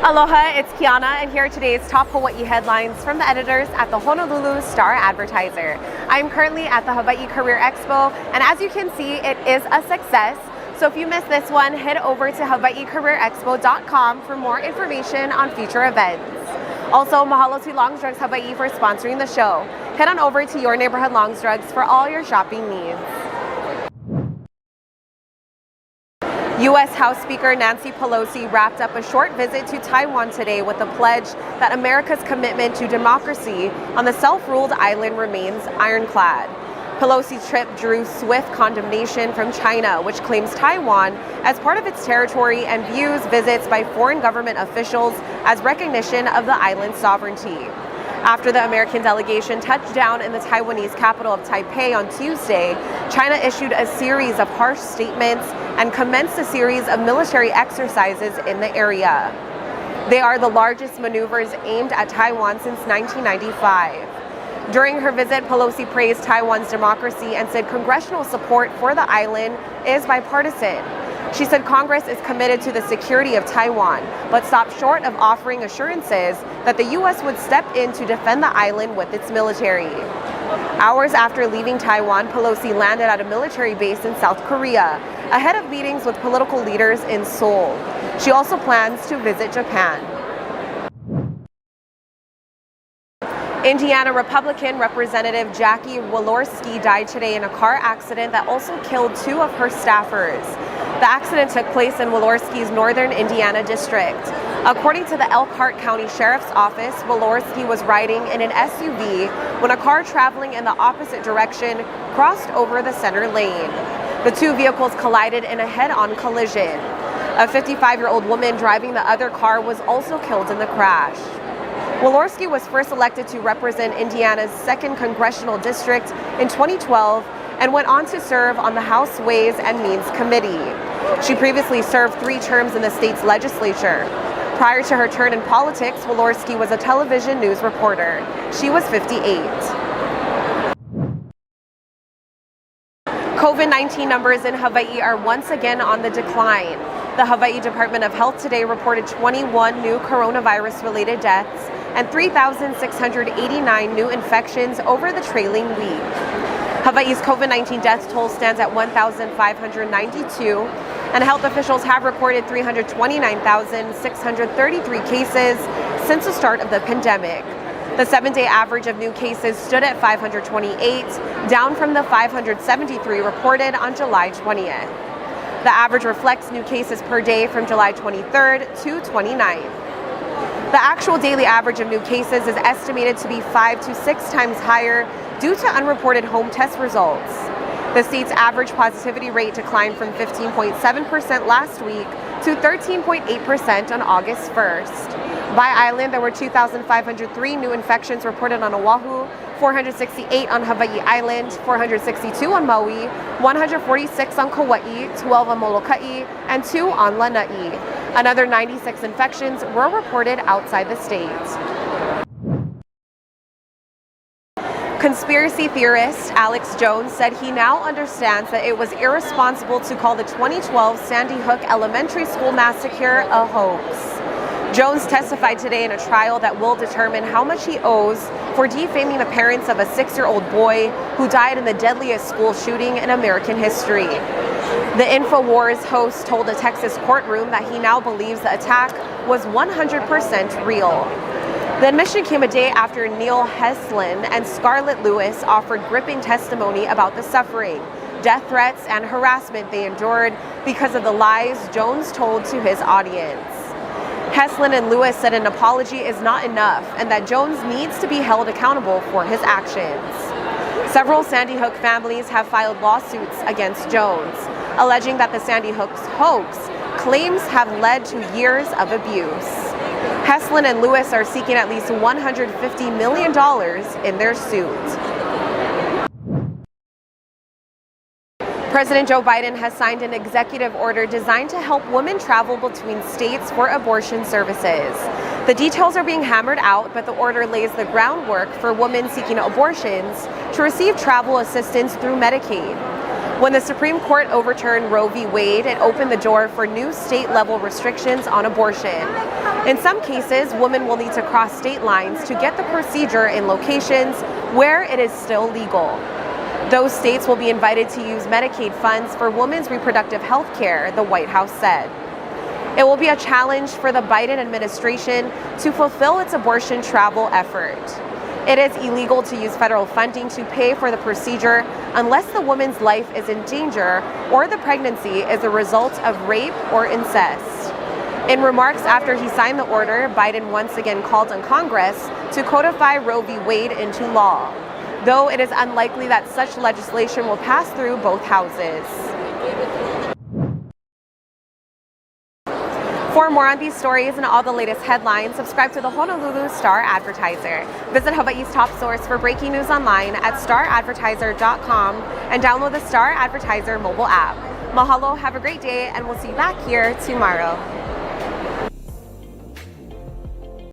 Aloha, it's Kiana, and here are today's top Hawaii headlines from the editors at the Honolulu Star-Advertiser. I am currently at the Hawaii Career Expo, and as you can see, it is a success. So if you missed this one, head over to hawaiicareerexpo.com for more information on future events. Also, mahalo to Longs Drugs Hawaii for sponsoring the show. Head on over to your neighborhood Longs Drugs for all your shopping needs. U.S. House Speaker Nancy Pelosi wrapped up a short visit to Taiwan today with a pledge that America's commitment to democracy on the self-ruled island remains ironclad. Pelosi's trip drew swift condemnation from China, which claims Taiwan as part of its territory and views visits by foreign government officials as recognition of the island's sovereignty. After the American delegation touched down in the Taiwanese capital of Taipei on Tuesday, China issued a series of harsh statements and commenced a series of military exercises in the area. They are the largest maneuvers aimed at Taiwan since 1995. During her visit, Pelosi praised Taiwan's democracy and said congressional support for the island is bipartisan. She said Congress is committed to the security of Taiwan, but stopped short of offering assurances that the U.S. would step in to defend the island with its military. Hours after leaving Taiwan, Pelosi landed at a military base in South Korea, ahead of meetings with political leaders in Seoul. She also plans to visit Japan. Indiana Republican Representative Jackie Walorski died today in a car accident that also killed two of her staffers. The accident took place in Walorski's northern Indiana district. According to the Elkhart County Sheriff's Office, Walorski was riding in an SUV when a car traveling in the opposite direction crossed over the center lane. The two vehicles collided in a head-on collision. A 55-year-old woman driving the other car was also killed in the crash. Walorski was first elected to represent Indiana's 2nd Congressional District in 2012 and went on to serve on the House Ways and Means Committee. She previously served 3 terms in the state's legislature. Prior to her turn in politics, Walorski was a television news reporter. She was 58. COVID-19 numbers in Hawaii are once again on the decline. The Hawaii Department of Health today reported 21 new coronavirus-related deaths and 3,689 new infections over the trailing week. Hawaii's COVID-19 death toll stands at 1,592, and health officials have recorded 329,633 cases since the start of the pandemic. The 7-day average of new cases stood at 528, down from the 573 reported on July 20th. The average reflects new cases per day from July 23rd to 29th. The actual daily average of new cases is estimated to be 5 to 6 times higher due to unreported home test results. The state's average positivity rate declined from 15.7% last week to 13.8% on August 1st. By island, there were 2,503 new infections reported on Oahu, 468 on Hawaii Island, 462 on Maui, 146 on Kauai, 12 on Molokai, and 2 on Lanai. Another 96 infections were reported outside the state. Conspiracy theorist Alex Jones said he now understands that it was irresponsible to call the 2012 Sandy Hook Elementary School massacre a hoax. Jones testified today in a trial that will determine how much he owes for defaming the parents of a 6-year-old boy who died in the deadliest school shooting in American history. The InfoWars host told a Texas courtroom that he now believes the attack was 100% real. The admission came a day after Neil Heslin and Scarlett Lewis offered gripping testimony about the suffering, death threats, and harassment they endured because of the lies Jones told to his audience. Heslin and Lewis said an apology is not enough and that Jones needs to be held accountable for his actions. Several Sandy Hook families have filed lawsuits against Jones, alleging that the Sandy Hook hoax claims have led to years of abuse. Heslin and Lewis are seeking at least $150 million in their suit. President Joe Biden has signed an executive order designed to help women travel between states for abortion services. The details are being hammered out, but the order lays the groundwork for women seeking abortions to receive travel assistance through Medicaid. When the Supreme Court overturned Roe v. Wade, it opened the door for new state-level restrictions on abortion. In some cases, women will need to cross state lines to get the procedure in locations where it is still legal. Those states will be invited to use Medicaid funds for women's reproductive health care, the White House said. It will be a challenge for the Biden administration to fulfill its abortion travel effort. It is illegal to use federal funding to pay for the procedure unless the woman's life is in danger or the pregnancy is a result of rape or incest. In remarks after he signed the order, Biden once again called on Congress to codify Roe v. Wade into law, though it is unlikely that such legislation will pass through both houses. For more on these stories and all the latest headlines, subscribe to the Honolulu Star-Advertiser. Visit Hawaii's top source for breaking news online at staradvertiser.com and download the Star-Advertiser mobile app. Mahalo, have a great day, and we'll see you back here tomorrow.